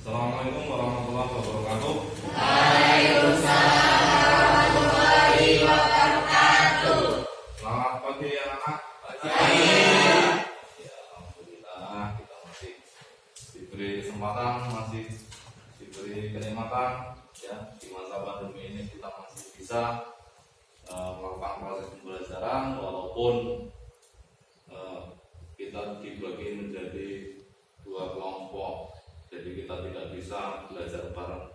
Assalamualaikum warahmatullahi wabarakatuh. Waalaikumsalam warahmatullahi wabarakatuh. Selamat pagi anak-anak. Pagi. Ya, alhamdulillah kita masih diberi kesempatan, masih diberi kenikmatan ya di masa pandemi ini kita masih bisa melakukan proses pembelajaran walaupun kita dibagi menjadi dua kelompok. Jadi kita tidak bisa belajar bareng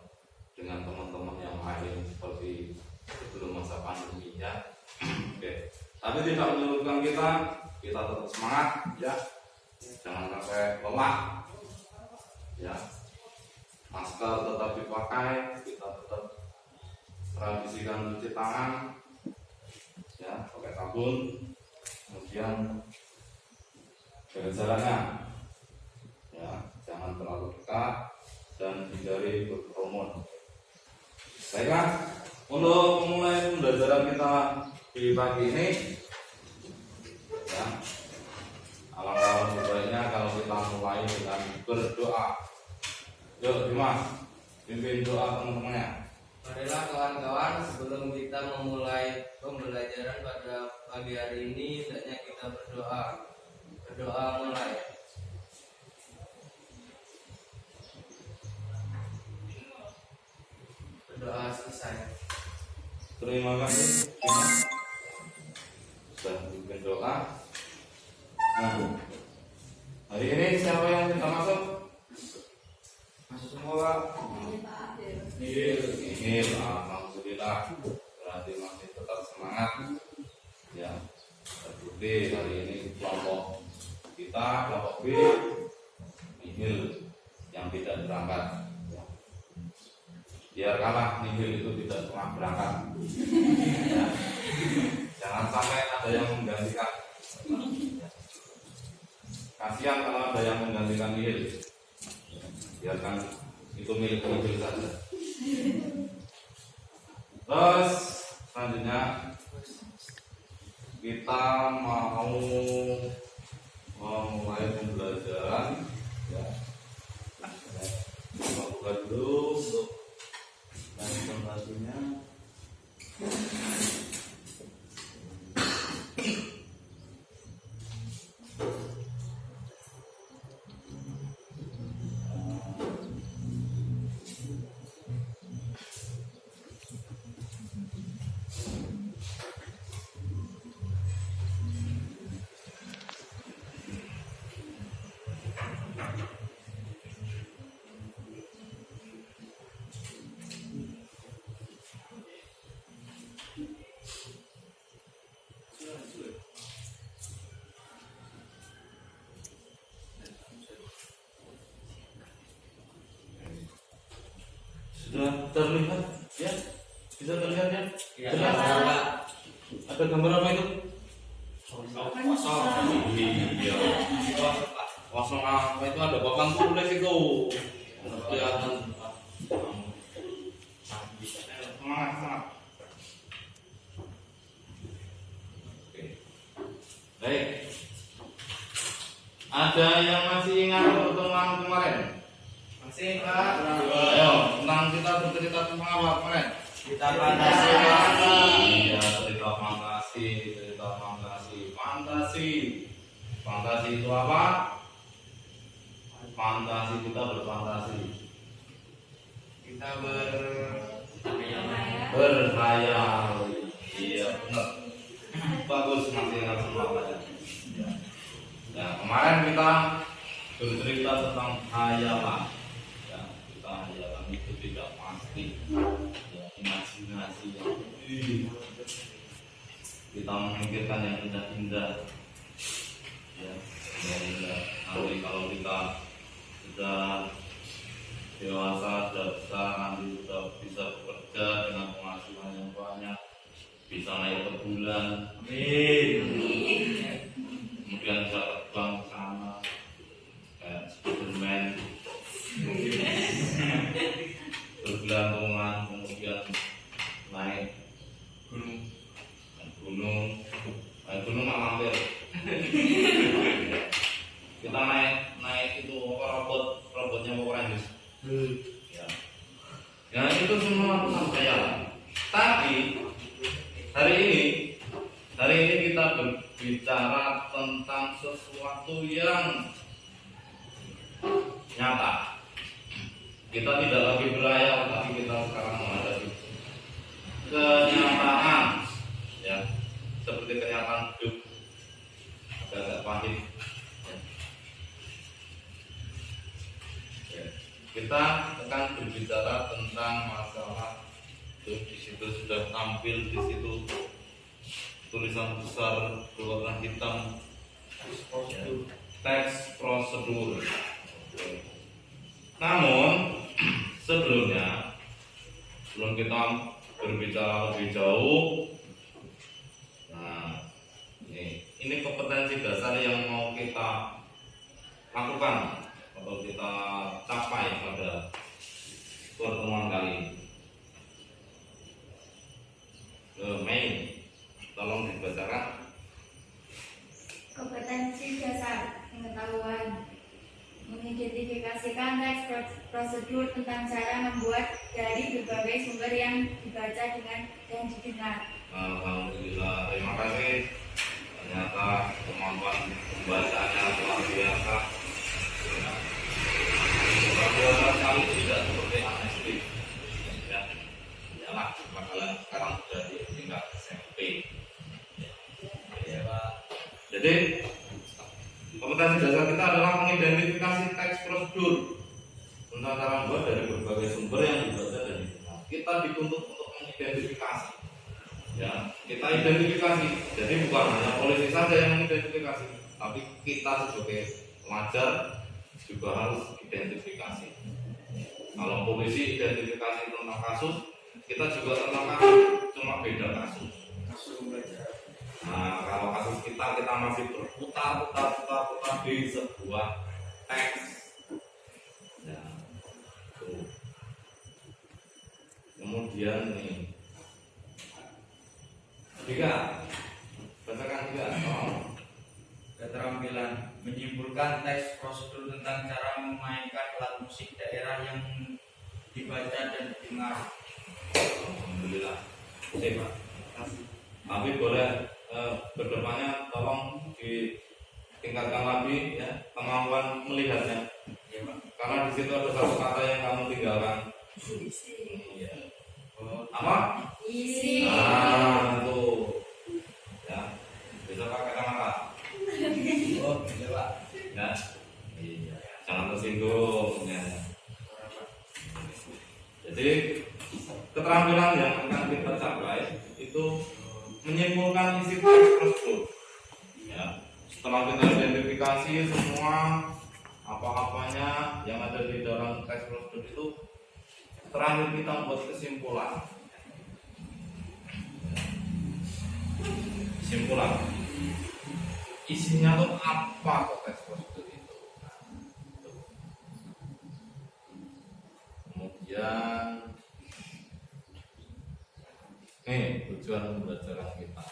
dengan teman-teman yang lain seperti sebelum masa pandemi ya. Oke. Tapi tidak menyurutkan kita tetap semangat ya. Jangan sampai lelah. Ya. Masker tetap dipakai, kita tetap tradisikan cuci tangan. Ya, pakai sabun. Kemudian jaga jaraknya. Ya, jangan terlalu dekat dan hindari berkerumun. Baiklah, untuk memulai pembelajaran kita di pagi ini, ya, alangkah lebih baiknya kalau kita mulai dengan berdoa. Yuk, Dimas, pimpin doa teman-temannya. Marilah kawan-kawan, sebelum kita memulai pembelajaran pada pagi hari ini, hendaknya kita berdoa. Berdoa mulai. Berdoa selesai. Terima kasih, Dimas. Sudah bikin doa. Nah, hari ini siapa yang kita masuk? Masuk semua, Pak. Ini alhamdulillah. Berarti masih tetap semangat. Ya, terbukti hari ini kelompok kita, kelompok B, nihil yang tidak berangkat. Biar kalah, nihil itu tidak pernah berangkat. Ya. Jangan sampai ada yang menggantikan. Kasihan kalau ada yang menggantikan nihil. Biarkan itu milik nihil saja. Terus selanjutnya kita mau memulai pembelajaran. Ya. Kita buka dulu untuk informasinya. Sudah terlihat ya? Bisa terlihat ya? Terlihat. Ada gambar apa itu? Kosong. Iya. Kosong apa itu? Ada papan tulis itu. Kelihatan. Semangat. Oke. Baik. Ada yang masih ingat pertemuan kemarin? Masih, Pak. Ayo, tentang kita bercerita tentang apa kemarin? Kita Pancasila. Iya, cerita fantasi. Fantasi itu apa? Fantasi, kita berfantasi. Kita Berkhayal. Iya, benar. Bagus, masih ingat semua pelajaran. Ya, kemarin kita bercerita tentang hayalan. Ya, kita hayalan itu tidak pasti. Ya, imajinasi yang kita memikirkan yang indah-indah. Ya, indah. Nanti kalau kita sudah dewasa, sudah besar, nanti sudah bisa bekerja dengan penghasilan yang banyak, bisa naik ke bulan. Amin. Kemudian bisa terbang ke sana kayak Spiderman, bergelantungan, kemudian naik gunung mampir. Kita naik itu robotnya Power Rangers. Ya. Ya itu semua tentang khayalan. Tapi hari ini kita berbicara tentang sesuatu yang nyata. Kita tidak lagi berayal, tapi kita sekarang menghadapi kenyataan, ya, seperti kenyataan hidup, agak pahit. Ya. Kita akan berbicara tentang masalah itu. Di situ sudah tampil di situ tulisan besar berwarna hitam, ya, teks prosedur. Namun sebelum kita berbicara lebih jauh, nah ini kompetensi dasar yang mau kita lakukan atau kita capai pada pertemuan kali ini. Main, tolong dibacakan. Kompetensi dasar pengetahuan mengidentifikasikan teks prosedur tentang cara membuat dari berbagai sumber yang dibaca dan didengar. Alhamdulillah, terima kasih. Ternyata kemampuan pembacanya luar biasa. Luar biasa sekali, tidak seperti amnesti. Ya, iyalah, kalian sekarang sudah di tingkat SMP. Ya, Pak. Jadi kompetensi dasar kita adalah mengidentifikasi teks prosedur tentang cara membuat dari berbagai sumber yang dibaca dan didengar. Kita dituntut untuk mengidentifikasi. Ya, kita identifikasi. Jadi bukan hanya polisi saja yang mengidentifikasi, tapi kita sebagai pelajar juga harus identifikasi. Kalau polisi identifikasi tentang kasus, kita juga tentang kasus, cuma beda kasus. Nah, kalau kasus kita masih berputar di sebuah teks. Ya, tuh. Kemudian nih, bacakan tiga. Keterampilan menyimpulkan teks prosedur tentang cara memainkan alat musik daerah yang dibaca dan didengar. Alhamdulillah. Oke, Pak. Tapi boleh kedepannya tolong ditingkatkan lagi ya kemampuan melihatnya. Ya, Pak. Karena di situ ada satu kata yang kamu tinggalkan. Iya. Apa? Isi. Nah, tuh. Ya. Bisa pakai kacamata. Oh, bisa, Pak. Ya. Iya. Jangan tersinggung. Ya. Jadi keterampilan yang akan kita capai itu menyimpulkan isi teks prosedur. Ya. Setelah kita identifikasi semua apa-apanya yang ada di dalam teks prosedur itu, terakhir kita buat kesimpulan. Kesimpulan. Isinya tuh apa kok teks prosedur itu? Kemudian tujuan pembelajaran kita.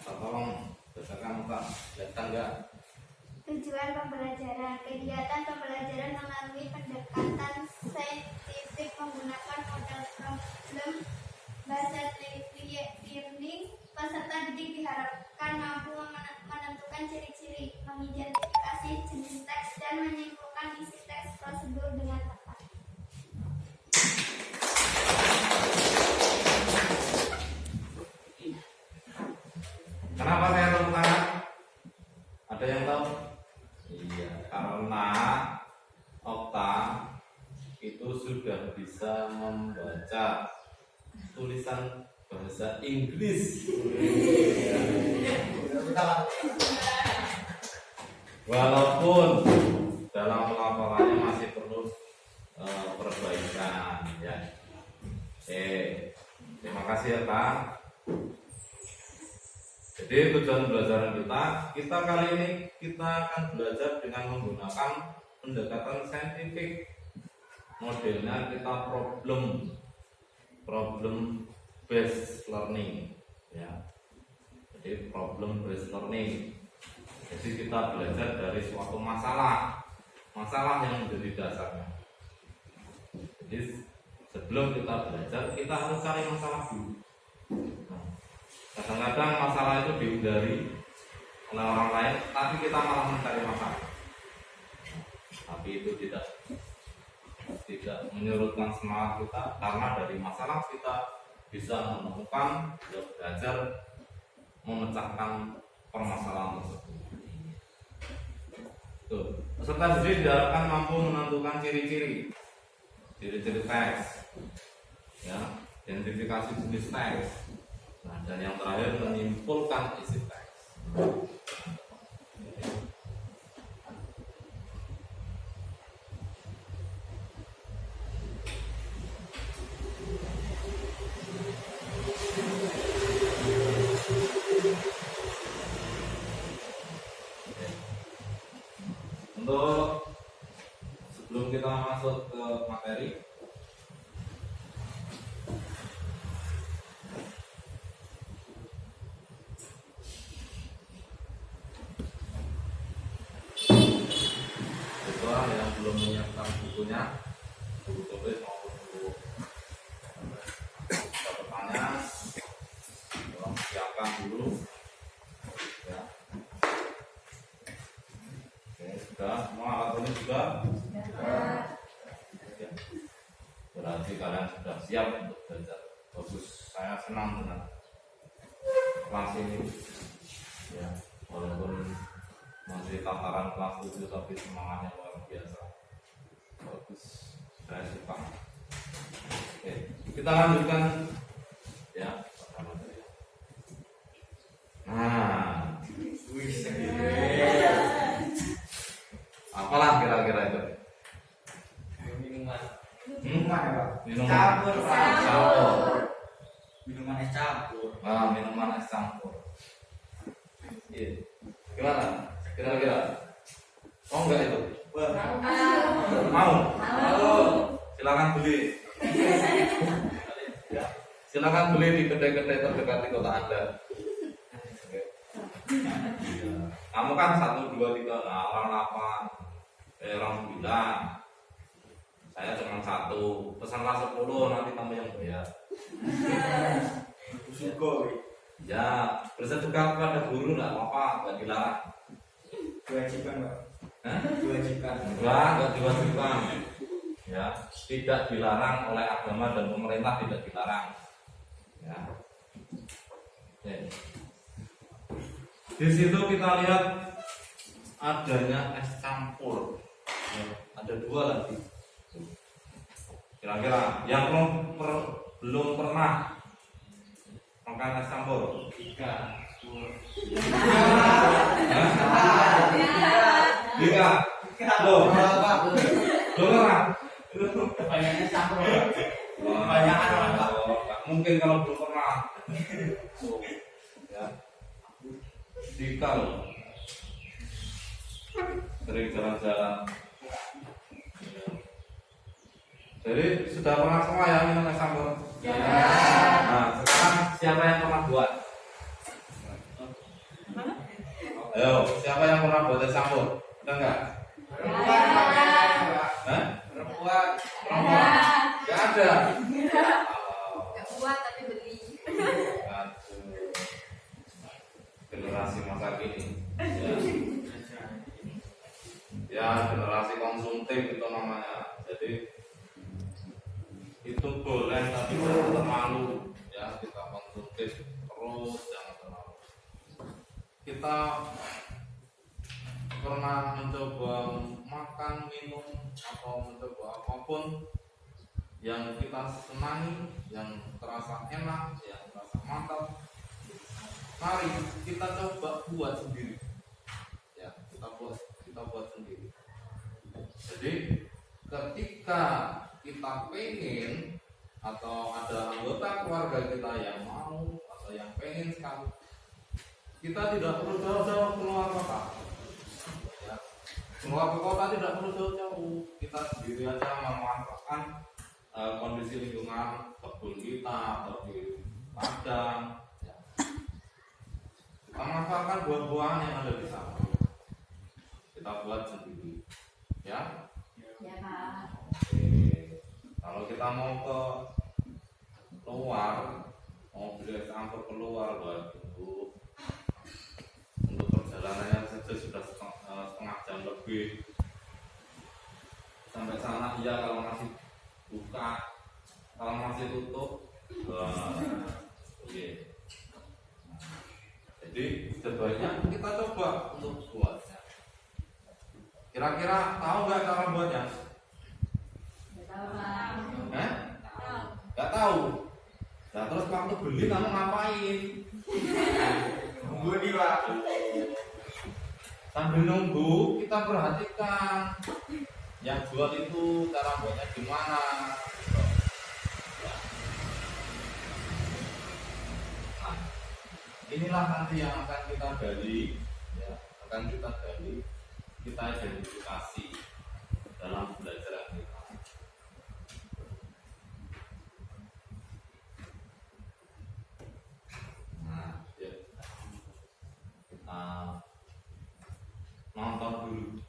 Tolong bacakan Pak. Kelihatan nggak? Tujuan pembelajaran. Kegiatan pembelajaran melalui pendekatan saintifik menggunakan model problem based learning. Peserta didik diharapkan mampu menentukan ciri-ciri, mengidentifikasi jenis teks, dan menyimpulkan isi teks prosedur dengan tepat. Kenapa saya tepuk tangan? Ada yang tahu? Iya, karena Okta itu sudah bisa membaca tulisan bahasa Inggris. Walaupun dalam pelafalannya masih perlu perbaikan ya. Terima kasih ya Pak. Jadi tujuan pembelajaran kita kali ini kita akan belajar dengan menggunakan pendekatan saintifik. Modelnya kita problem based learning ya. Jadi problem based learning. Jadi kita belajar dari suatu masalah masalah yang menjadi dasarnya. Jadi sebelum kita belajar, kita harus cari masalah dulu. Nah, kadang-kadang masalah itu dihindari oleh orang lain, tapi kita malah mencari masalah. Tapi itu tidak menyurutkan semangat kita, karena dari masalah kita bisa menemukan, belajar memecahkan permasalahan tersebut. Tuh, peserta didik diharapkan mampu menentukan ciri-ciri teks, ya, identifikasi jenis teks, nah, dan yang terakhir menyimpulkan isi teks. Untuk sebelum kita masuk ke materi, siswa yang belum menyiapkan bukunya, buku tulis maupun buku catatannya, tolong siapkan dulu. Ya. Oke, sudah semua alat tulis juga. Ya. Berarti kalian sudah siap untuk belajar. Bagus, saya senang dengan kelas ini. Ya, walaupun masih tataran kelas 7 tapi semangatnya luar biasa. Bagus, saya suka. Oke, kita lanjutkan ya. Nah, apalah kira-kira itu? Minuman. Minuman ya, Pak? Minuman. Campur, Pak. Campur. Minuman es campur. Ah, minuman es campur. Iya. Gimana? Kira-kira? Oh enggak itu? Mau? Silakan beli. Ya. Silakan beli di kedai-kedai terdekat di kota Anda. Oke. Ya. Kamu kan 1, 2, 3, nah, orang 8, orang 9. Saya cuma 1. Pesanlah 10, nanti kamu yang bayar. Sugo. Ya, bersedekah kepada guru nggak apa-apa, nggak dilarang. Kewajiban, Pak. Hah? Kewajiban. Nggak diwajibkan. Ya, tidak dilarang oleh agama dan pemerintah, tidak dilarang. Ya. Oke. Di situ kita lihat adanya es campur. Ya, ada 2 lagi. Kira-kira yang belum pernah makan es campur? 3. Tiga. Loh, belum pernah. Banyaknya campur. Kebanyakan orang Pak. Nggak mungkin kalau belum pernah. Tuh, ya. Dika loh. Sering jalan-jalan. Ya. Jadi sudah pernah semua ya minum es campur? Ya. Nah, sekarang siapa yang pernah buat? Ayo, siapa yang pernah buat es campur? Ada nggak? Perempuan makanya, Pak. Hah? Perempuan. Nggak ada. Gak kuat tapi beli. Aduh. Generasi masa kini. Ya, generasi konsumtif itu namanya. Jadi itu boleh tapi jangan terlalu. Ya, kita konsumtif terus, jangan terlalu. Kita pernah mencoba makan, minum, atau mencoba apapun yang kita senangi, yang terasa enak, yang terasa mantap. Mari kita coba buat sendiri. Ya, kita buat sendiri. Jadi ketika kita pengen atau ada anggota keluarga kita yang mau atau yang pengen sekali, kita tidak perlu jauh-jauh keluar kota. Ya, keluar ke kota tidak perlu jauh-jauh. Kita sendiri aja memanfaatkan kondisi lingkungan kebun kita atau di ladang. Ya. Kita manfaatkan buah-buahan yang ada di sana. Kita buat sendiri. Ya. Ya Pak. Oke. Kalau kita mau ke luar, mau beli angkot keluar, waduh, untuk perjalanannya saja sudah setengah jam lebih. Sampai sana iya kalau masih buka, kalau masih tutup, oke. Jadi sebaiknya kita coba untuk buatnya. Kira-kira tahu nggak cara buatnya? Ya tahu Pak. Nggak tahu. Nah terus waktu beli kamu ngapain? Nunggu nih Pak. Sambil nunggu kita perhatikan yang jual itu cara buatnya gimana. Nah, inilah nanti yang akan kita gali, ya, akan kita gali, kita identifikasi dalam pembelajaran kita. Nah, ya. Kita nonton dulu.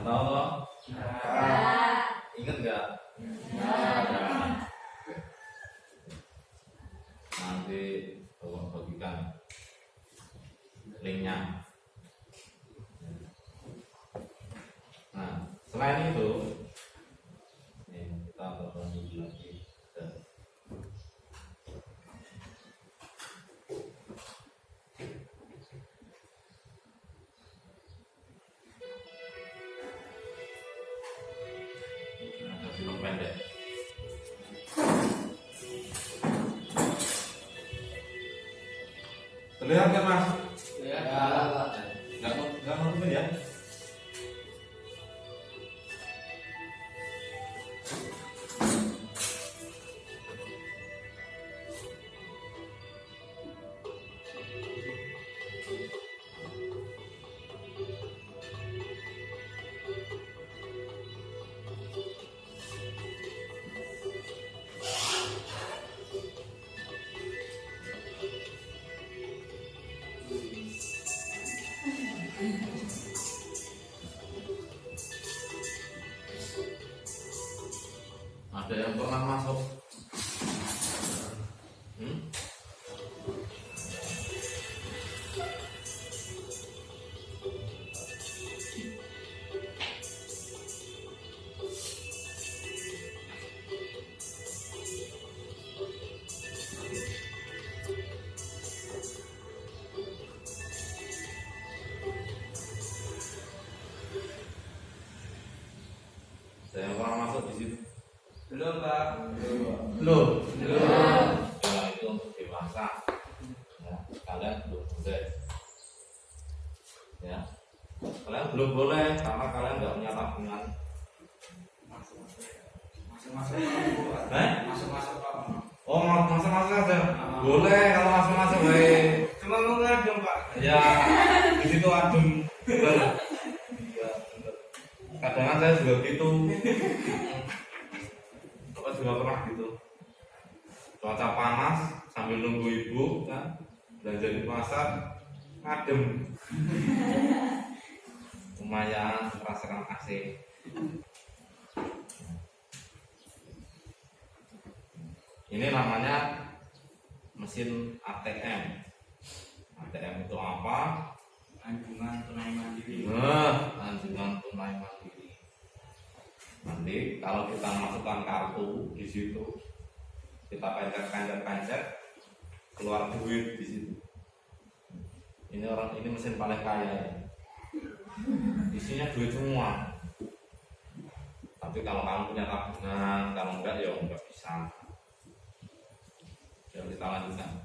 Tahu toh? Ingat nggak? Nanti tolong bagikan linknya. Nah, selain itu, kita tonton dulu lagi. film pendek. Terlihat kan mas? Ya. Nggak mau ya? Ada yang pernah masuk? Ada yang pernah masuk di situ? Belum, Pak. Belum. Ya, itu untuk dewasa. Ya, kalian belum boleh. Ya, kalian belum boleh karena kalian nggak punya tabungan. Masuk-masuk Masuk-masuk Pak. Oh, masuk-masuk aja. Boleh kalau masuk-masuk, baik. Cuma mau ngadem Pak. Ya, di situ adem. Bener. Ya, bener. Kadang saya juga gitu. Bapak juga pernah gitu. Cuaca panas sambil nunggu ibu kan belanja di pasar adem. Lumayan merasakan AC. Ini namanya mesin ATM. ATM itu apa? Anjungan tunai mandiri. Anjungan tunai mandiri. Nanti kalau kita masukkan kartu di situ, kita pencet, keluar duit di situ. Ini mesin paling kaya ya. Isinya duit semua. Tapi kalau kamu punya tabungan, kalau enggak ya enggak bisa. Ya kita lanjutkan.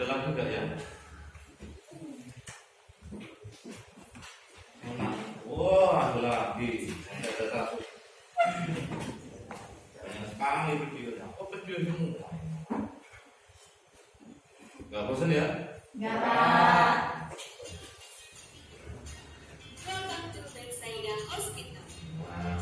Jalan juga ya. Wah, ada lagi. Ada satu. Sekarang ini videonya. Kok video semua? Gak bosan ya? Enggak. Welcome to Bethsaida Hospital. Nah,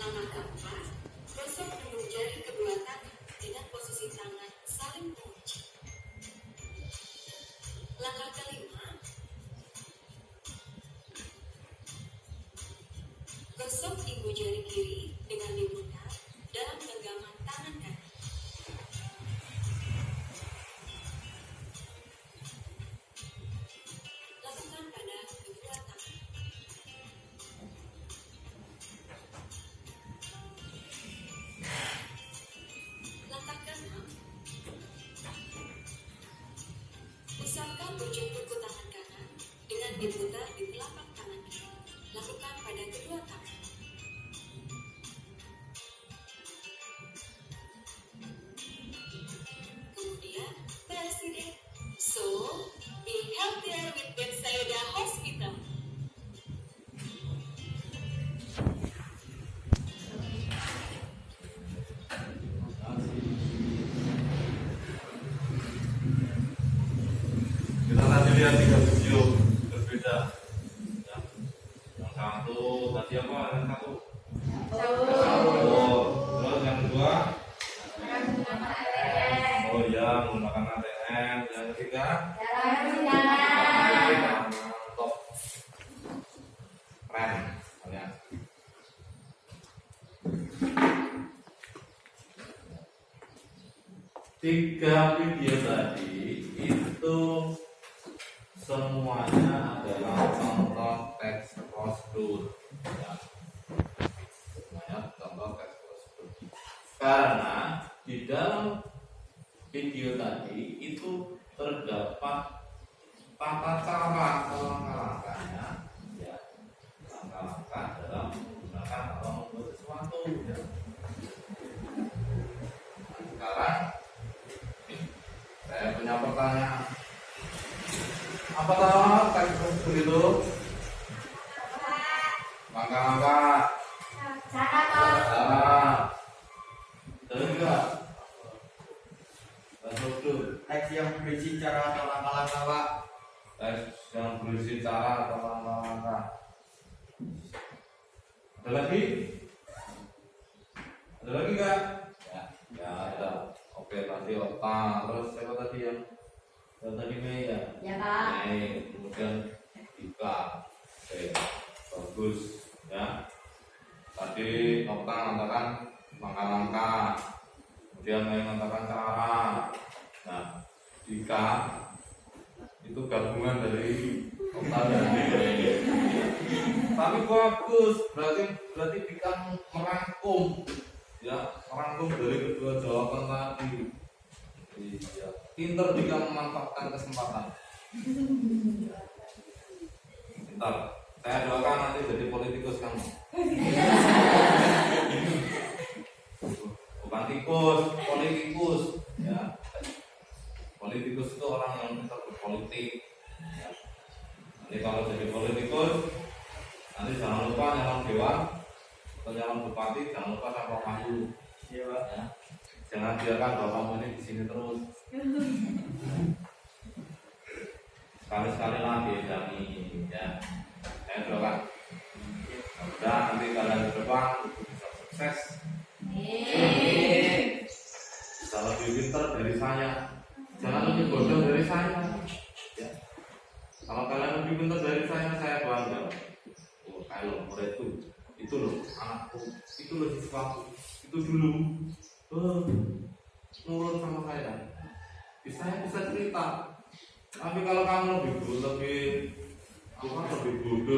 Langkah keempat, gosok ujung jari kedua tangan dengan posisi tangan saling mengunci. Langkah kelima, gosok ibu jari kiri dengan diputar dalam genggaman tangan kanan. Lakukan pada kedua tangan. Langkah keenam, usapkan ujung kuku tangan kanan dengan diputar di telapak tangan kiri. Lakukan pada kedua tangan. Kemudian bersih deh. So, be healthier with Bethsaida Hospital. Kita tadi lihat 3 video berbeda. Ya. Yang satu tadi apa? Yang satu. Terus yang kedua. Oh iya, menggunakan ATM. Yang ketiga. Untuk keren. Kalian. Tiga video tadi itu semuanya adalah contoh teks prosedur. Ya. Semuanya contoh teks prosedur. Karena di dalam video tadi itu terdapat tata cara langkah-langkahnya, ya, langkah-langkah dalam menggunakan atau membuat sesuatu. Ya. Nah, sekarang saya punya pertanyaan. Apa tahu teks prosedur itu? Langkah-langkah. Terus enggak? Teks prosedur. Teks yang berisi cara atau langkah-langkah, Pak. Teks yang berisi cara atau langkah-langkah. Ada lagi? Ada lagi enggak? Ya ada. Oke, tadi Ota. Terus siapa tadi yang tadi Mei ya? Ya, Pak. Mei, kemudian Ika. Oke, bagus ya. Tadi Ota mengatakan langkah-langkah, kemudian Mei mengatakan cara. Nah, Ika itu gabungan dari Ota dan Mei. Tapi bagus, berarti Ika merangkum, ya, merangkum dari kedua jawaban tadi. Iya, pinter Ika memanfaatkan kesempatan. Pintar. Saya doakan nanti jadi politikus kamu. Bukan tikus, politikus. Ya. Politikus itu orang yang pintar berpolitik. Ya. Nanti kalau jadi politikus, nanti jangan lupa nyalon dewan atau nyalon bupati, jangan lupa sama Wahyu. Iya, Pak. Ya. Jangan biarkan bapakmu ini di sini terus. Sekali-sekali lagi Dani, ya. Saya doakan. Semoga nanti kalian ke depan bisa sukses. Bisa lebih pintar dari saya. Jangan lebih bodoh dari saya. Ya. Kalau kalian lebih pintar dari saya bangga. Oh, kalau muridku, itu loh anakku, itu loh siswaku, itu dulu. Nurut sama saya. Saya bisa cerita. Tapi kalau kamu lebih bodoh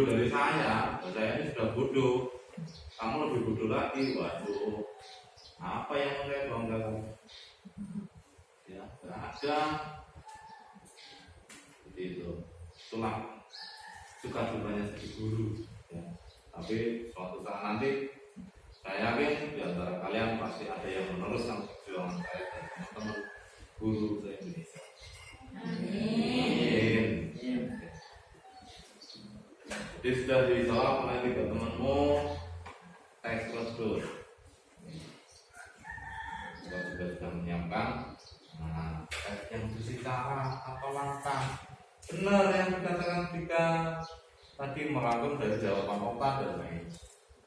dari saya ini sudah bodoh. Kamu lebih bodoh lagi, waduh. Apa yang saya banggakan? Ya, tidak ada. Seperti itu. Itulah suka-dukanya jadi guru. Ya. Tapi suatu saat nanti saya yakin di antara kalian pasti ada yang meneruskan perjuangan saya dan teman-teman guru se-Indonesia. Amin. Jadi sudah dijawab oleh 3 temanmu teks prosedur. Kita sudah menyiapkan. Nah, teks yang berisi cara atau langkah. Benar yang dikatakan 3 tadi merangkum dari jawaban Okta dan Mei.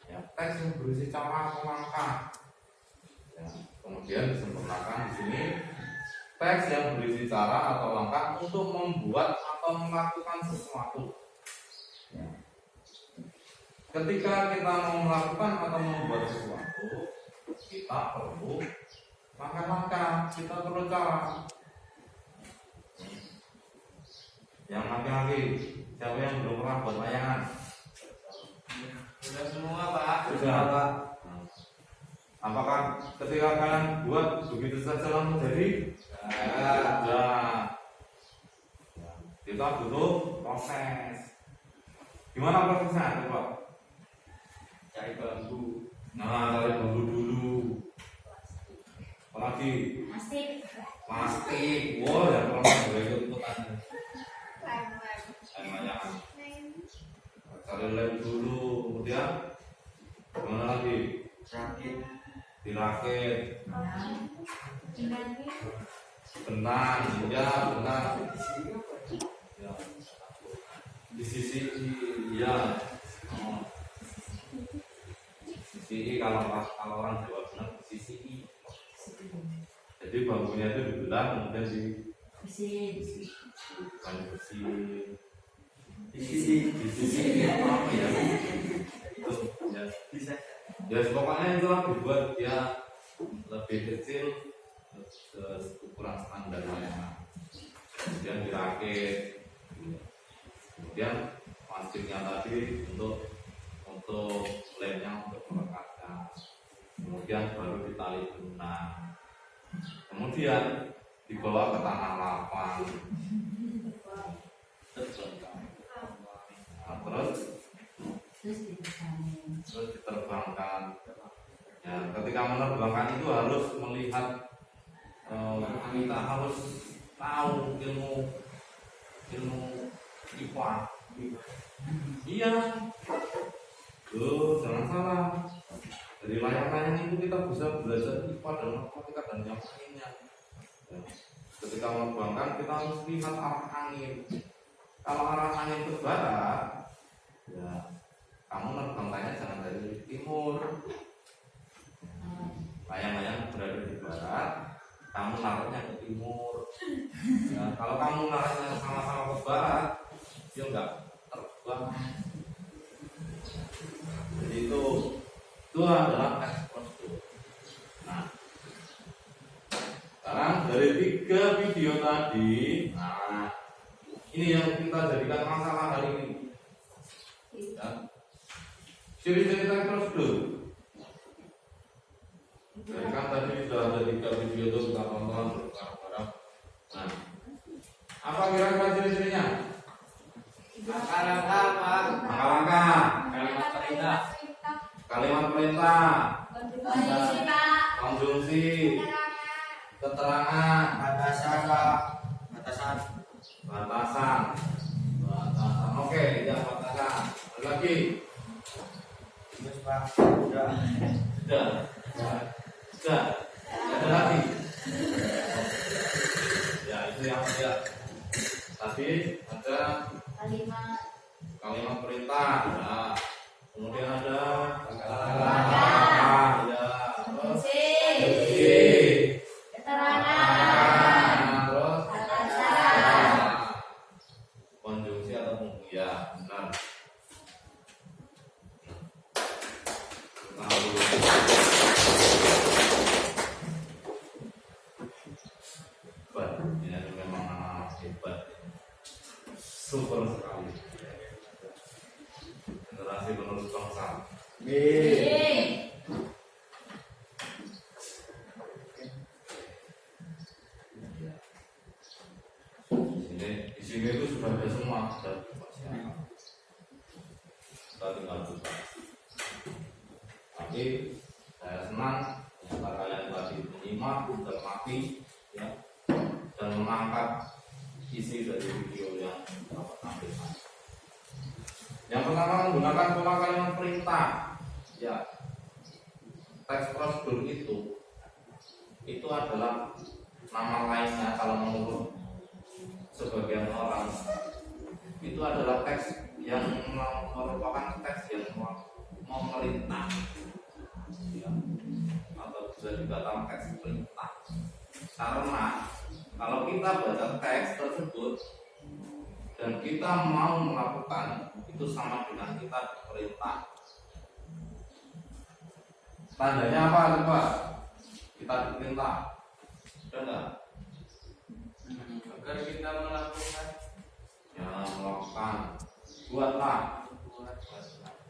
Ya, teks yang berisi cara atau langkah. Ya, kemudian disempurnakan di sini teks yang berisi cara atau langkah untuk membuat atau melakukan sesuatu. Ya. Ketika kita mau melakukan atau membuat sesuatu, kita perlu langkah-langkah, kita perlu cara. Yang laki-laki, siapa yang belum pernah buat layangan? Sudah semua Pak. Sudah Pak. Apakah ketika kalian buat begitu saja langsung jadi? Sudah. Kita butuh proses. Gimana prosesnya? Coba. Cari bambu. Nah, cari bambu dulu. Apalagi Masih plastik. Wow, ya kalau boleh ikut-ikutan. Layangan. Cari lem dulu, kemudian gimana lagi? Rakit. Dirakit, nanti benang, ya benang. Ya. Di sisi ya, oh. Sisi kalau orang Jawa bilang sisi. Jadi bambunya itu dibelah kemudian bersih. bukan bersih. Di sisi Apa ya? Terus ya. bisa. Ya pokoknya itulah dibuat dia lebih kecil ukuran standar layangan. Kemudian dirakit, kemudian plastiknya tadi untuk lemnya untuk melekatkan, kemudian baru ditali benang, kemudian dibawa ke tanah lapang. Nah, terus diterbangkan. Ya, ketika menerbangkan itu harus melihat, kita harus tahu ilmu IPA. Iya. Tuh, jangan salah. Dari layar-layar itu kita bisa belajar IPA dan matematika dan yang lainnya. Ya. Ketika menerbangkan kita harus lihat arah angin. Kalau arah angin ke barat, ya kamu nerbangkannya jangan dari timur. Layang-layang berada di barat, kamu naruhnya ke timur. Ya, kalau kamu naruhnya sama-sama ke barat, dia enggak terbang. Jadi itu adalah teks prosedur. Nah, sekarang dari 3 video tadi, nah ini yang kita jadikan masalah hari ini. Ya. Ciri-ciri teks prosedur. Jadi kan tadi sudah ada 3 video itu kita tonton bareng-bareng. Nah, apa kira-kira ciri-cirinya? Langkah-langkah Pak. Langkah-langkah, Kalimat perintah. kalimat perintah, Konjungsi, Pak. konjungsi, keterangan, Batasan. Batasan. batasan. Oke, ya batasan. Ada lagi? Terus Pak. Sudah. Sudah. Ada lagi? Ya, itu yang dia. Tadi ada kalimat perintah. Nah, kemudian ada langkah. Ya. Terus konjungsi. Terus konjungsi atau ya, benar. Lalu hebat, ini memang anak hebat, super sekali. Generasi penerus bangsa. Di sini itu sudah ada semua, sudah dipersiapkan. Kita tinggal buka. Tapi saya senang jika kalian tadi menyimak, mencermati, ya, dan mengangkat isi dari video yang dapat tampilkan. Yang pertama menggunakan pola kalimat perintah. Ya, teks prosedur itu adalah nama lainnya kalau menurut sebagian orang itu adalah teks yang merupakan teks yang memerintah. bisa dikatakan teks perintah. Karena kalau kita baca teks tersebut dan kita mau melakukan, itu sama dengan kita diperintah. Tandanya apa coba? Kita diperintah. Ada nggak? Agar kita melakukan. Ya, melakukan. Buatlah.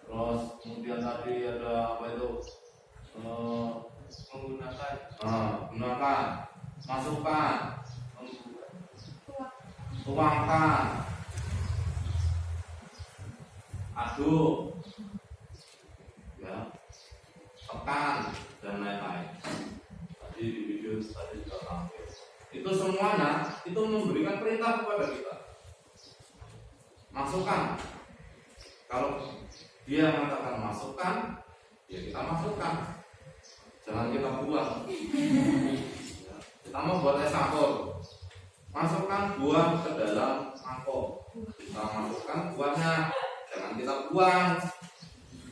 Terus kemudian tadi ada apa itu? Menggunakan. Gunakan, masukkan, tuangkan, aduk, ya, tekan dan lain-lain. Tadi di video tadi juga tampil. Itu semuanya itu memberikan perintah kepada kita. Masukkan. Kalau dia mengatakan masukkan, ya kita masukkan. Jangan kita buang. Kita mau buat es campur, masukkan buah ke dalam mangkok. Kita masukkan buahnya, jangan kita buang.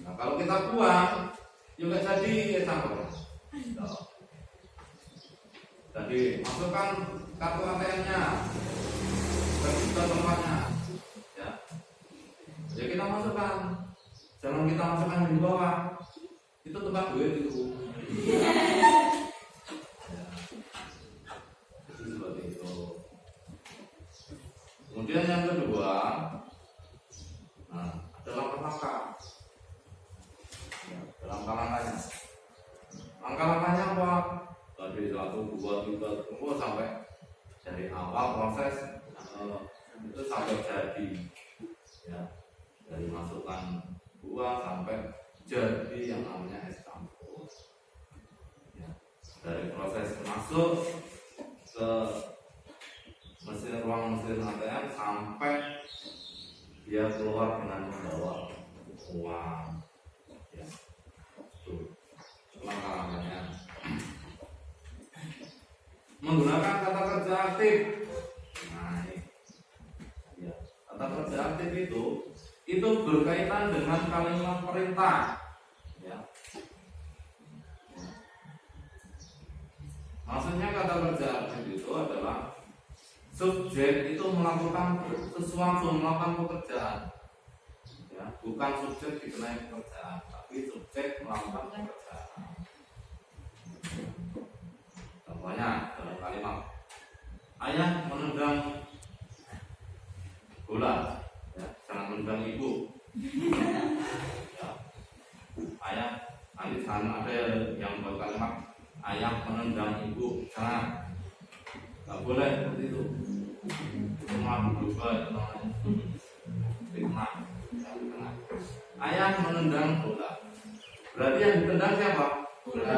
Nah, kalau kita buang, juga jadi es campur. Jadi masukkan kartu ATM-nya ke tempatnya. Ya. Jadi kita masukkan, jangan kita masukkan di bawah. Itu tempat duit itu. Seperti itu. Kemudian yang kedua, ada langkah-langkah. Dalam langkah-langkahnya. Langkah-langkahnya apa? Dari 1, 2, 3, tunggu sampai dari awal proses itu sampai jadi. Ya, dari masukkan buah sampai jadi yang namanya es campur. Ya, dari proses masuk ke ruang mesin ATM sampai dia keluar dengan membawa uang. Ya, itu langkah-langkahnya. Menggunakan kata kerja aktif. Nah, ini. Ya, kata kerja aktif itu berkaitan dengan kalimat perintah. Ya. Maksudnya kata kerja aktif itu adalah subjek itu melakukan sesuatu, melakukan pekerjaan. Ya, bukan subjek dikenai pekerjaan, tapi subjek melakukan pekerjaan. Contohnya dalam kalimat ayah menendang bola, ya, jangan menendang ibu. Ya. Ayah, nanti sana ada yang buat kalimat ayah menendang ibu, jangan, nggak boleh seperti itu. Itu madu juga itu namanya. Fitnah. Ayah menendang bola. Berarti yang ditendang siapa? Bola.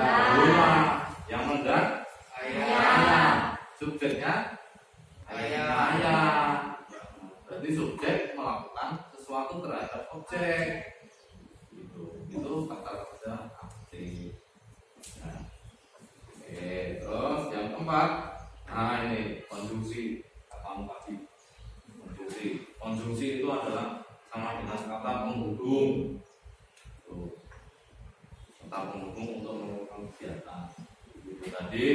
Yang menendang ayah. Subjeknya ayah. Berarti subjek melakukan sesuatu terhadap objek. Itu kata kerja aktif. Nah. Oke, terus yang keempat, nah ini konjungsi. Katamu tadi konjungsi. Konjungsi itu adalah sama dengan kata penghubung. Tuh. Kata penghubung untuk melakukan kegiatan. Itu tadi.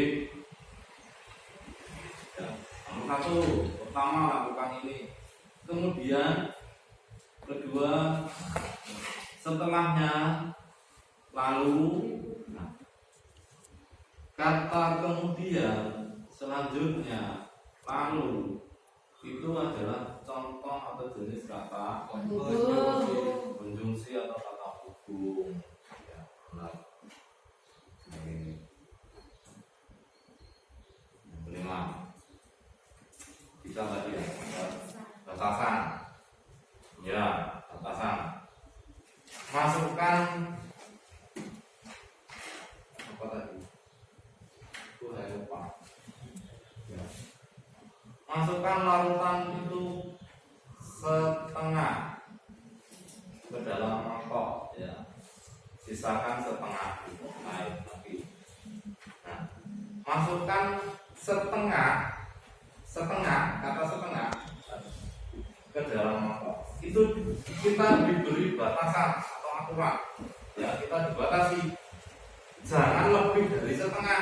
Ya, nomor 1, pertama lakukan ini. Kemudian kedua, setelahnya lalu. Nah, kata kemudian selanjutnya lalu itu adalah contoh atau jenis kata konjungsi atau kata hubung. Ya, benar. Ini. Yang kelima, kita tadi ya, batasan. Ya, batasan. Masukkan apa tadi? Itu saya lupa. Ya. Masukkan larutan itu setengah ke dalam mangkok, ya. Sisakan setengah itu air lagi. Nah, masukkan setengah kata setengah ke dalam mangkok. Itu kita diberi batasan atau aturan. Ya, kita dibatasi. jangan lebih dari setengah,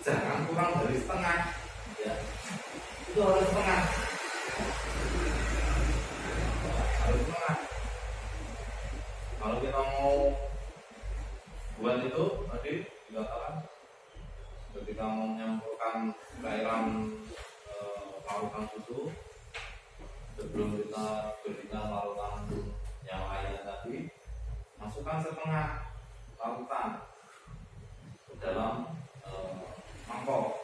jangan kurang dari setengah, ya. Itu harus setengah, harus setengah. Kalau kita mau buat itu tadi dikatakan ketika mau menyampurkan cairan larutan susu, sebelum kita berikan larutan yang lainnya tadi, masukkan setengah larutan ke dalam mangkok.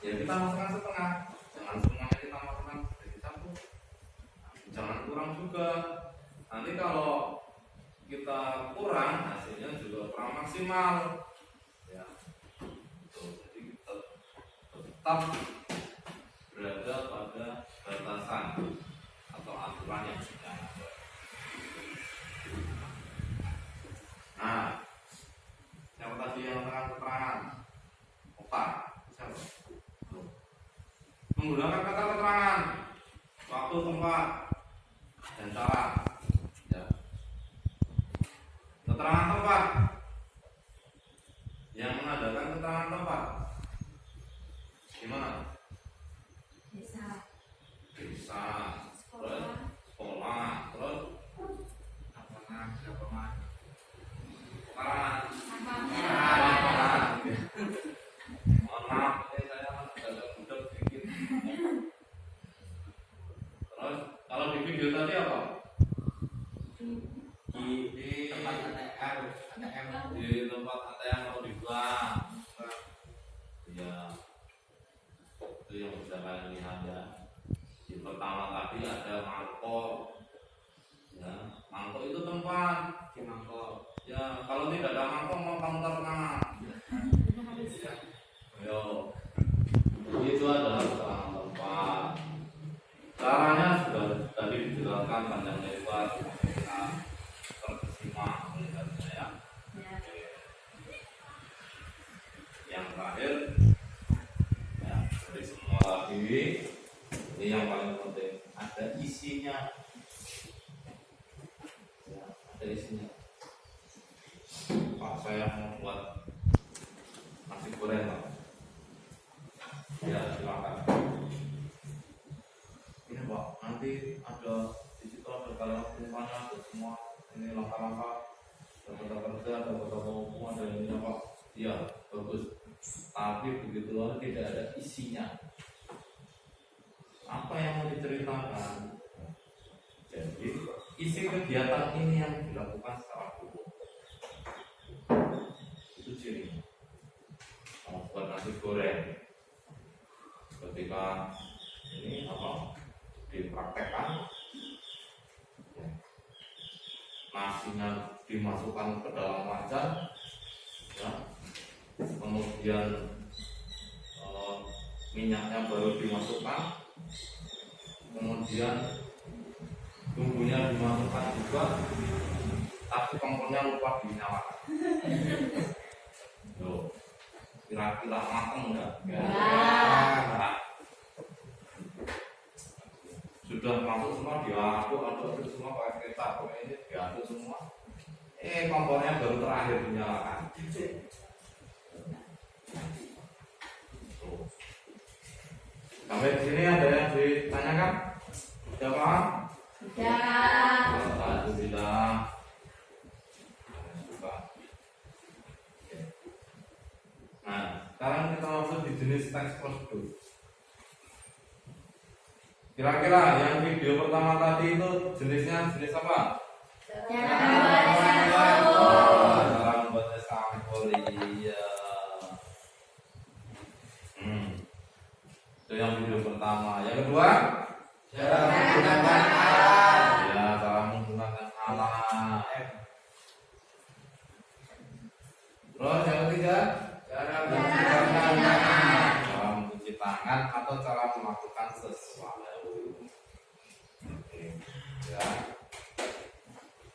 Ya kita masukkan setengah, jangan semuanya kita masukkan jadi satu, jangan kurang juga. Nanti kalau kita kurang, hasilnya juga kurang maksimal. Ya, jadi tetap berada pada batasan atau aturan yang sudah ada. Nah, siapa tadi yang terang keterangan? Opa, siapa? Menggunakan kata keterangan, waktu, tempat, dan cara. Ya. Keterangan tempat yang menandakan keterangan tempat gimana? Desa, Desa, terus sekolah, sekolah, terus lapangan, lapangan. lapangan. Mohon maaf, saya agak budak sedikit. Terus kalau di video tadi apa? Di tempat ATM, Di tempat ATM mau dibuang. Ya, itu yang bisa kalian lihat ya. Di pertama tadi ada mangkok. Ya, mangkok itu tempat. di mangkok. Ya, kalau tidak ada mangkok mau kamu taruh mana? Ayo, itu adalah keterangan tempat. Caranya sudah tadi dijelaskan panjang lebar, kita terkesima melihatnya ya. ya, Yang terakhir, ya, dari semua tadi ini yang paling penting ada isinya. Ya, ada isinya. Pak, saya mau buat nasi goreng, Pak. Ya, silakan. Ini Pak, nanti ada di situ ada kalimat penumpangnya, ada semua ini langkah-langkah, ada kata kerja, ada kata hukum, ada ininya Pak. Iya, bagus. Tapi begitu aja tidak ada isinya. Apa yang mau diceritakan? Jadi isi kegiatan ini yang dilakukan secara umum. Itu cirinya. Mau buat nasi goreng, ketika ini apa dipraktekkan, ya, nasinya dimasukkan ke dalam wajan, ya, kemudian minyaknya baru dimasukkan, kemudian bumbunya dimasukkan juga, tapi kompornya lupa dinyalakan. Loh, kira-kira mateng enggak? Enggak. Sudah masuk semua, diaduk semua pakai kecap, ini diaduk semua. Kompornya baru terakhir dinyalakan. Sampai di sini ada yang ditanyakan? Sudah paham? sudah, Alhamdulillah. Nah, sekarang kita masuk di jenis teks prosedur. Kira-kira yang video pertama tadi itu jenisnya jenis apa? Cara membuat sampel, iya. Itu yang video pertama. Yang kedua? Cara menggunakan alat. Ya, cara menggunakan alat. Terus yang ketiga? Cara Cara mencuci tangan atau cara melakukan sesuatu. Oke. Ya.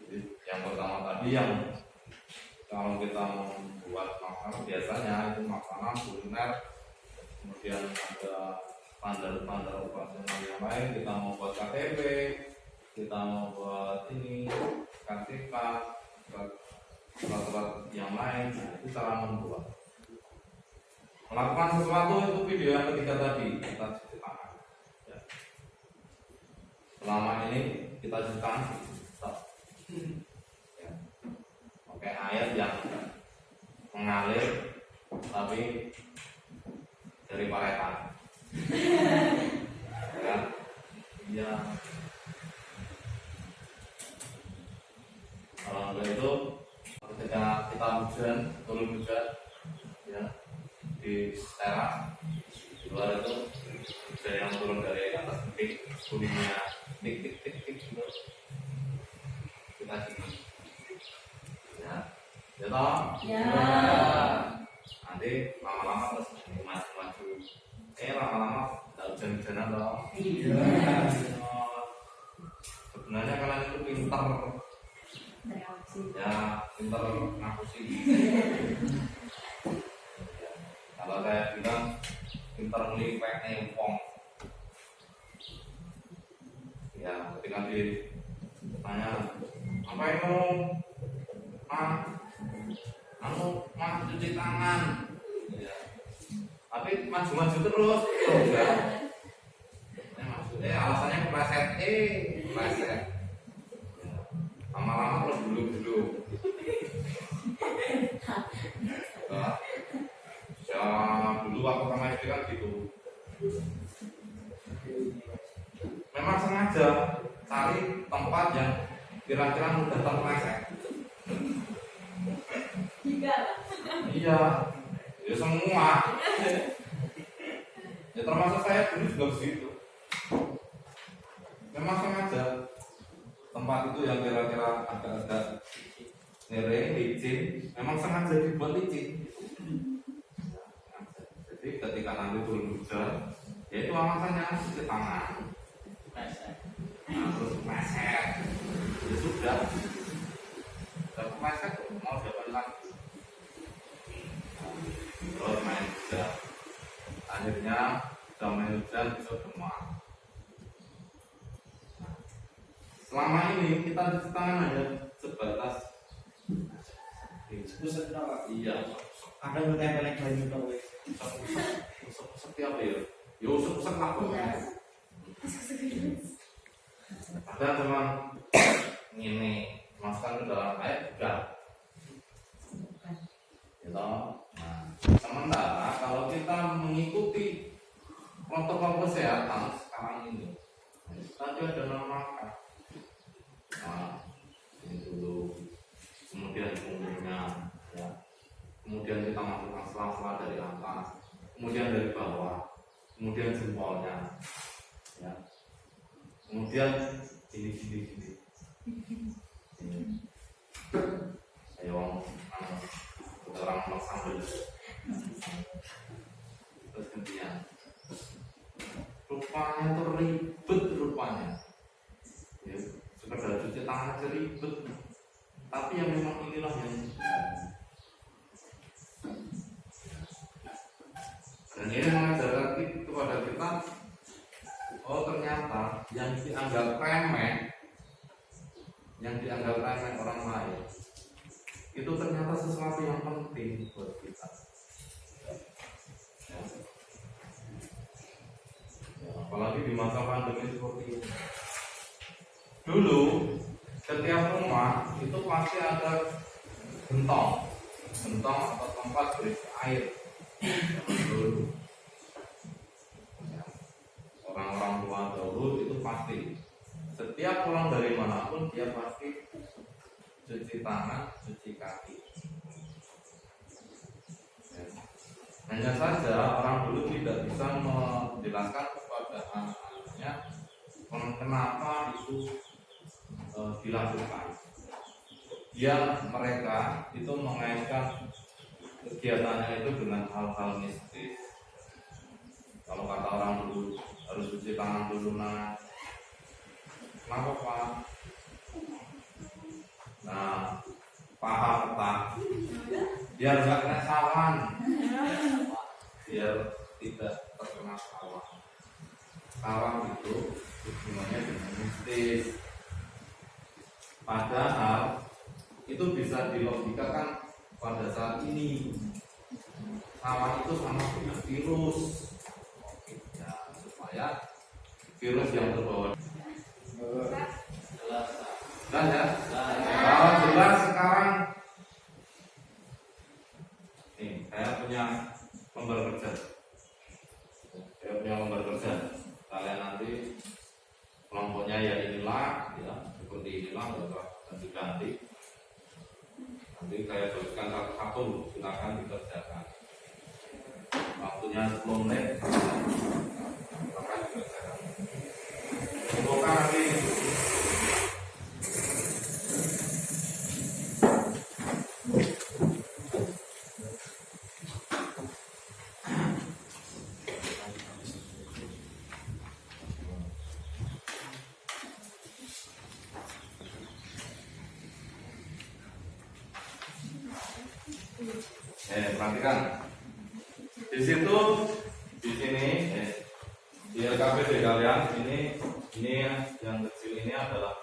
Jadi yang pertama tadi yang kalau kita membuat makanan biasanya itu makanan kuliner, kemudian ada standar-standar operasional yang lain. Kita mau buat KTP, kita mau buat ini KTK, surat-surat yang lain. Nah, itu cara membuat. Melakukan sesuatu itu video yang ketiga tadi, kita cuci tangan. Ya. Selama ini kita cuci tangan, stop. Ya. Pakai air yang mengalir tapi dari paretan. Ya. Iya. Kalau itu ketika kita hujan, turun hujan, ya di teras di luar itu hujan yang turun dari atas titik bunyinya tik tik tik tik gitu. Kita gini, ya, ya toh? Ya. Nanti lama-lama terus maju-maju. Lama-lama tak hujan-hujanan toh? Iya. Sebenarnya kalian itu pintar. Ya, pintar ngapusi. Ya, kalau saya bilang pintar ngelipek nempong. Ya, ketika ditanya, apa itu? Mah cuci tangan. Ya. Tapi maju-maju terus, enggak. Alasannya kepleset, kepleset. Lama-lama terus dulu. Ya dulu waktu kami SD kan gitu. Memang sengaja cari tempat yang kira-kira mudah terpleset. Iya, ya semua. Ya termasuk saya dulu juga begitu. Memang sengaja tempat itu yang kira-kira agak-agak miring, licin, memang sengaja dibuat licin. Jadi ketika nanti turun hujan, ya itu alasannya cuci tangan. Nah, terus kepleset, ya sudah. Sudah kepleset, mau dapat lagi. Terus main hujan. Akhirnya sudah main hujan bisa demam. Selama ini kita cuci tangan hanya sebatas Pusat apa? iya, Ada yang tempelin banyu tau wes. usap apa ya? Ya usap apa? Ada memang ini masukkan ke dalam air udah. Gitu. Nah, sementara kalau kita mengikuti protokol kesehatan sekarang ini, tadi ada namakan. Nah, ini dulu, kemudian punggungnya, ya. Kemudian kita masukkan sela-sela dari atas, kemudian dari bawah, kemudian jempolnya, ya. Kemudian gini. Ayo, orang sambil terus kemudian rupanya tuh ribet rupanya. Ya. Sekedar cuci tangan aja ribet, tapi yang memang inilah yang dan ini mengajarkan kepada kita, oh ternyata yang dianggap remeh orang lain itu ternyata sesuatu yang penting buat kita. Ya. Ya, apalagi di masa pandemi seperti ini. Dulu setiap rumah itu pasti ada gentong atau tempat berisi air. Dulu orang-orang tua dahulu itu pasti setiap pulang dari manapun dia pasti cuci tangan, cuci kaki. Ya. Hanya saja orang dulu tidak bisa menjelaskan kepada anak-anaknya kenapa itu dilakukan. Mereka itu mengaitkan kegiatannya itu dengan hal-hal mistis. Kalau kata orang dulu harus cuci tangan dulu, kenapa Pak? Nah, paham Pak, biar nggak kena sawan, biar tidak terkena sawan. Sawan itu hubungannya dengan mistis. Padahal itu bisa dilogikakan pada saat ini sawah itu sama dengan virus ya, supaya virus yang terbawa jelas ya. Kalau jelas sekarang nih saya punya lembar kerja. Kalian nanti kelompoknya ya inilah ya, seperti inilah ganti-ganti. Nanti saya tuliskan satu-satu, silakan dikerjakan. Waktunya 10 menit. Silakan dikerjakan. Semoga nanti perhatikan di situ, di sini di LKPD kalian ini yang kecil ini adalah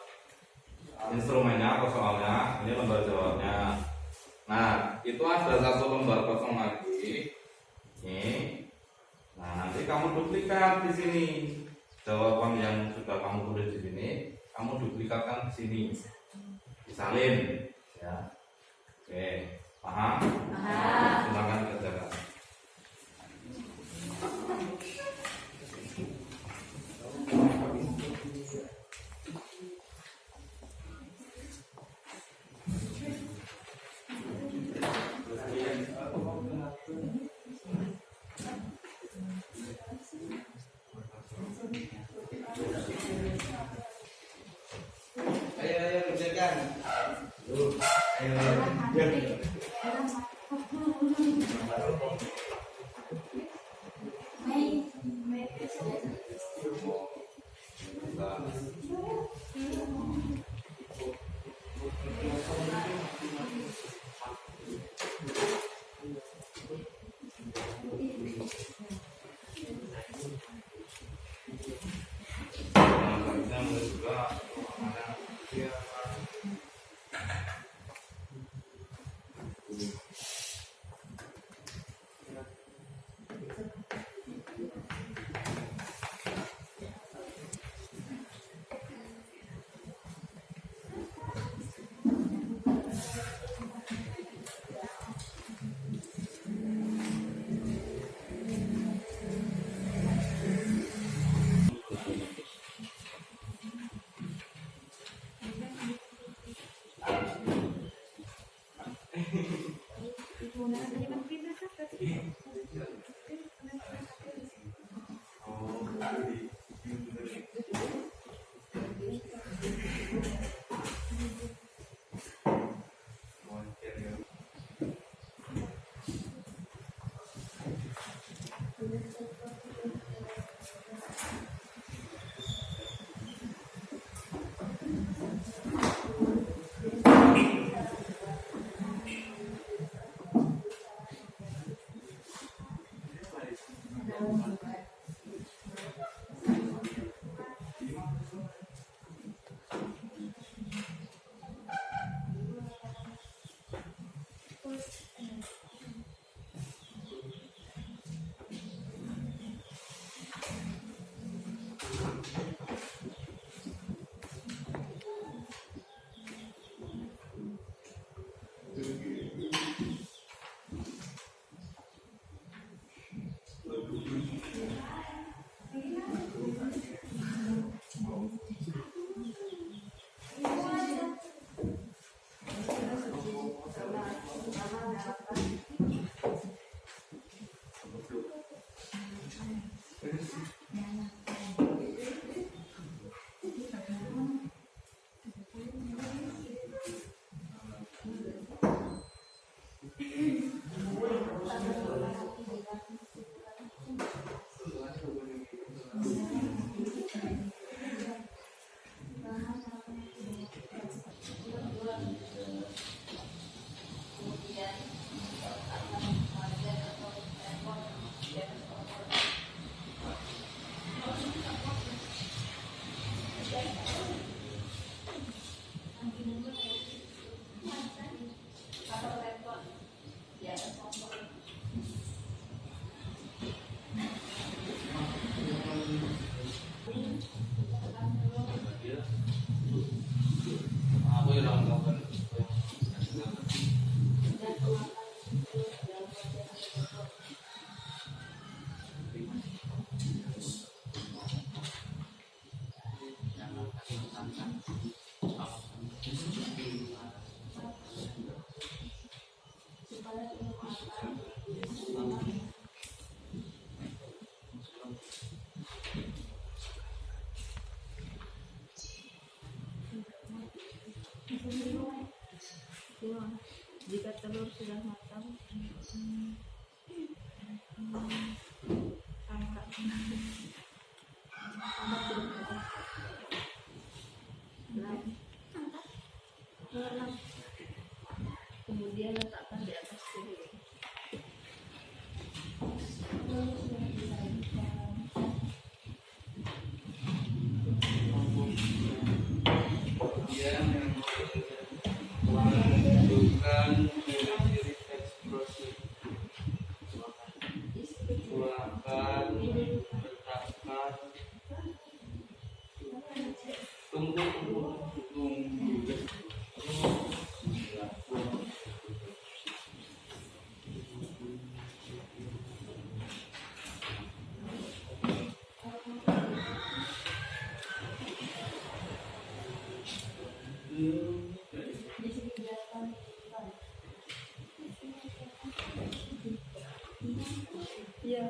instrumennya atau soalnya, ini lembar jawabnya. Nah itu ada satu lembar kosong lagi ini. Nah nanti kamu duplikat di sini jawaban yang sudah kamu tulis di sini, kamu duplikatkan di sini, disalin ya. Oke, paham? Silakan kerjakan. Ayo kerjakan. 2. Jika telur sudah matang, angkat. Kemudian letakkan di atas piring. Kemudian yang menentukan ciri-ciri teks prosedur. Tuangkan, letakkan, tunggu. Iya.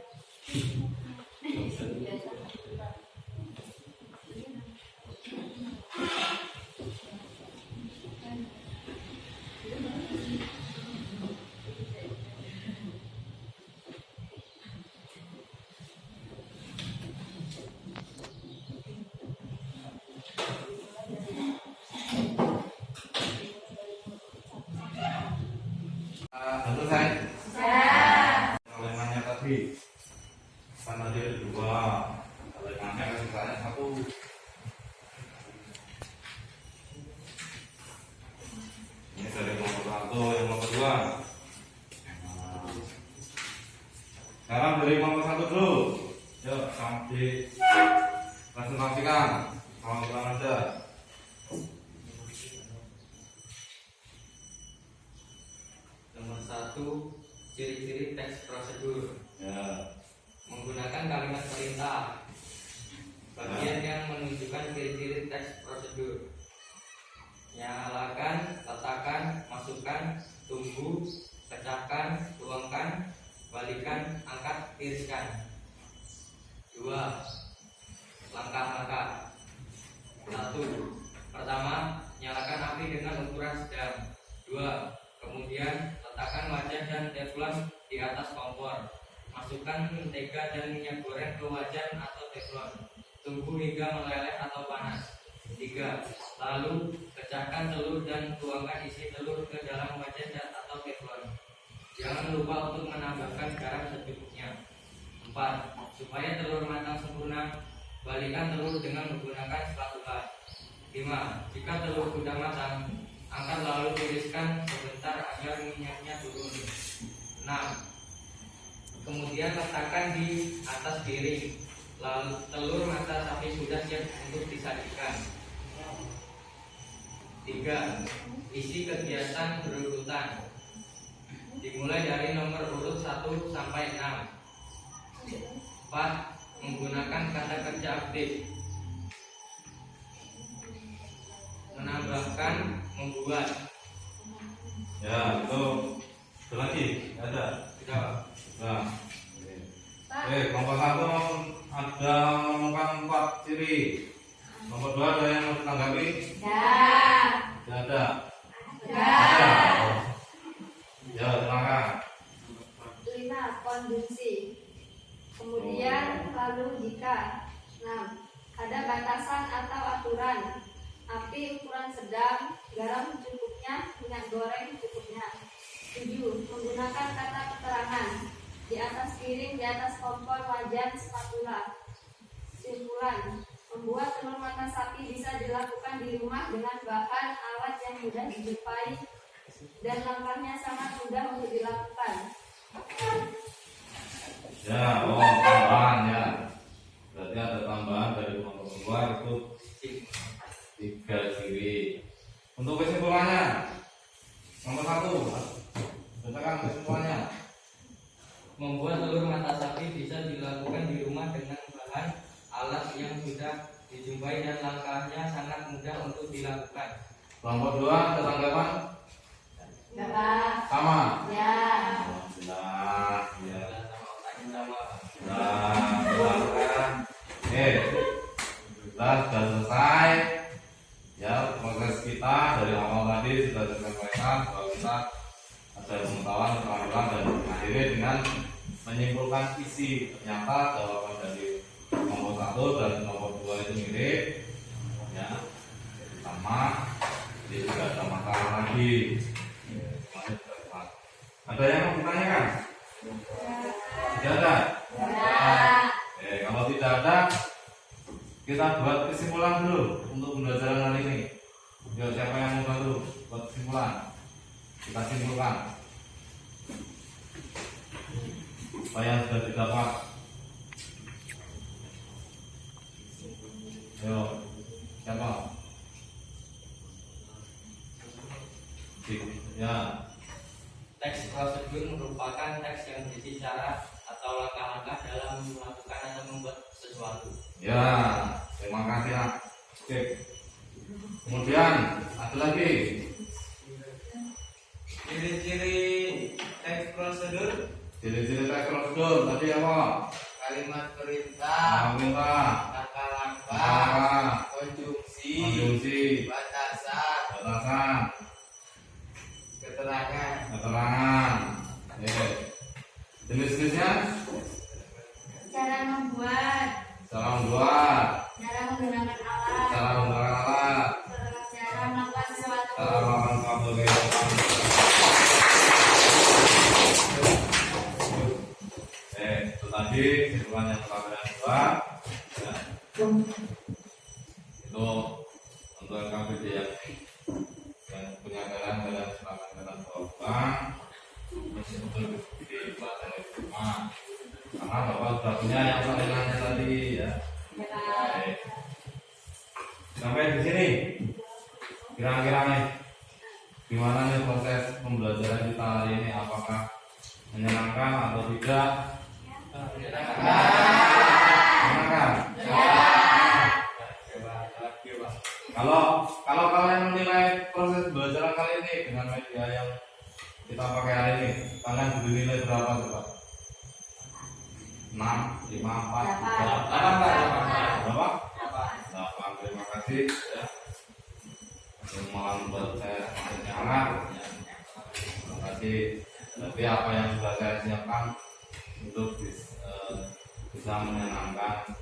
Selesai. Kalimatnya tadi kan tadi ada 2, kalimatnya kesimpulannya 1. Ini dari kelompok 1, yang kelompok 2. Sekarang dari kelompok 1 dulu. Yuk, sama dipresentasikan. Kawan-kawan aja. Nomor 1, ciri-ciri teks prosedur. Ya. Menggunakan kalimat perintah. Bagian yang menunjukkan ciri-ciri teks prosedur. Nyalakan, letakkan, masukkan, tunggu, pecahkan, tuangkan, balikan, angkat, tiriskan. 2. Langkah-langkah. 1. Pertama, nyalakan api dengan ukuran sedang. 2. Kemudian letakkan wajan dan teflon di atas kompor. Masukkan mentega dan minyak goreng ke wajan atau teflon. Tunggu hingga meleleh atau panas. 3. Lalu pecahkan telur dan tuangkan isi telur ke dalam wajan atau teflon. Jangan lupa untuk menambahkan garam secukupnya. 4. Supaya telur matang sempurna, balikan telur dengan menggunakan spatula. 5. Jika telur sudah matang, angkat lalu tiriskan sebentar agar minyaknya turun. 6. Kemudian letakkan di atas piring. Lalu telur mata sapi sudah siap untuk disajikan. 3. Isi kegiatan berurutan. Dimulai dari nomor urut 1 sampai 6. 4. Menggunakan kata kerja aktif. Menambahkan, membuat. Ya, itu lagi ada. Tidak. Nah, kelompok 1 ada menemukan 4 ciri. Kelompok 2 ada yang mau ditanggapi? Tidak ada. Ada. Ya, silakan. 5. Kondisi. Kemudian lalu jika. 6. Ada batasan atau aturan. Api ukuran sedang, garam secukupnya, minyak goreng secukupnya. 7. Menggunakan kata keterangan. Di atas piring, di atas kompor, wajan, spatula. Kesimpulan. Membuat telur mata sapi bisa dilakukan di rumah dengan bahan alat yang mudah dijumpai dan langkahnya sangat mudah untuk dilakukan. Ya, tambahan ya. Berarti ada tambahan dari kelompok 2 itu 3 ciri. Untuk kesimpulannya, nomor 1, bacakan kesimpulannya. Membuat telur mata sapi bisa dilakukan di rumah dengan bahan alat yang sudah dijumpai dan langkahnya sangat mudah untuk dilakukan. Kelompok 2 ada tanggapan? Sama. Ya. Alhamdulillah. Ya. Sama. Nah, silakan. Oke. Kita sudah selesai. Ya, proses kita dari awal tadi sudah disampaikan bahwa kita ada pengetahuan, keterampilan, dan mengakhiri dengan menyimpulkan isi. Ternyata jawaban dari nomor 1 dan nomor 2 itu mirip, ya, sama. Jadi tidak ada masalah lagi. Ada yang mau ditanyakan? Tidak ada? Kalau tidak ada, kita buat kesimpulan dulu untuk pembelajaran hari ini. Yo, siapa yang mau bantu buat kesimpulan? Kita simpulkan apa yang sudah didapat. Yo, siapa? Ya. Teks prosedur merupakan teks yang berisi cara atau langkah-langkah dalam melakukan atau membuat sesuatu. Ya, terima kasih lah. Oke. Kemudian ada lagi. Ciri-ciri teks prosedur. Ciri-ciri teks prosedur tadi apa? Kalimat perintah, Perintah, langkah-langkah, konjungsi, batasan, keterangan. Jenis-jenisnya? Cara membuat, Cara cara menggunakan alat, cara melakukan sesuatu. cara melakukan sesuatu. Itu tadi kesimpulan yang telah kalian buat. Ya. Itu untuk LKPD yang punya kalian silakan kalian bawa untuk dibuat oleh rumah. Karena bapak sudah punya yang saringannya tadi, ya. Baik. Sampai di sini, kira-kira nih, gimana nih proses pembelajaran kita hari ini? Apakah menyenangkan atau tidak? Menyenangkan. Kalau kalian menilai proses pembelajaran kali ini dengan media yang kita pakai hari ini, kalian beri nilai berapa coba? 6, 5, 4, 3, 8. Berapa? 8. Terima kasih, ya. Malah membuat saya makin semangat. Terima kasih. Tapi apa yang sudah saya siapkan untuk bisa menyenangkan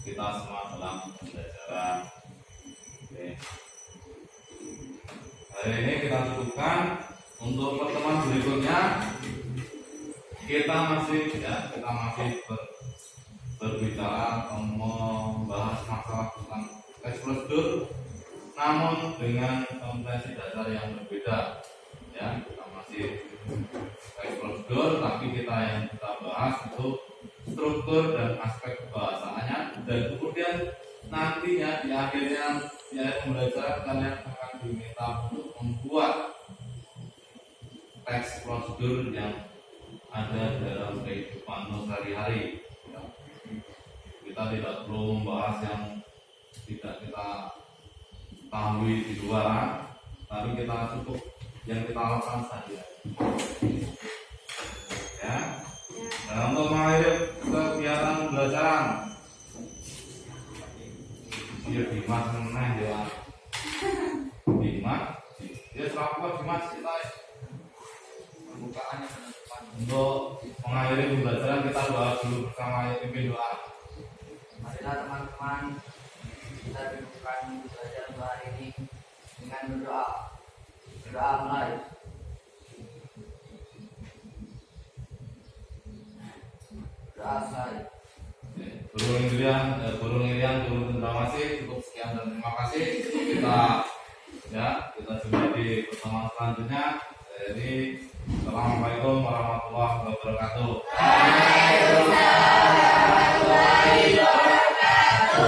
kita semua dalam pembelajaran. Oke. Hari ini kita cukupkan. Untuk pertemuan berikutnya kita masih berbicara atau membahas masalah tentang teks prosedur, namun dengan kompetensi dasar yang berbeda. Ya, kita masih teks prosedur, tapi yang kita bahas itu struktur dan aspek kebahasaannya, dan kemudian nantinya di akhir pembelajaran kalian akan diminta untuk membuat teks prosedur yang ada dalam kehidupan sehari-hari. Kita tidak perlu membahas yang tidak kita ketahui di luar, tapi kita cukup yang kita lakukan saja. Ya. Dan untuk mengakhiri kegiatan pembelajaran, dia Dimas menang ya. Dimas, dia selaku Dimas kita. Pembukaannya penutupan. Untuk mengakhiri pembelajaran kita doa dulu bersama, pimpin doa. Marilah teman-teman kita dudukkan pembelajaran hari ini dengan berdoa. Berdoa mulai. Berdoa selesai. Guru Irian, Guru Tendrawasih, cukup sekian dan terima kasih. Kita jumpa di pertemuan selanjutnya. Jadi, assalamualaikum warahmatullahi wabarakatuh. Waalaikumsalam warahmatullahi wabarakatuh.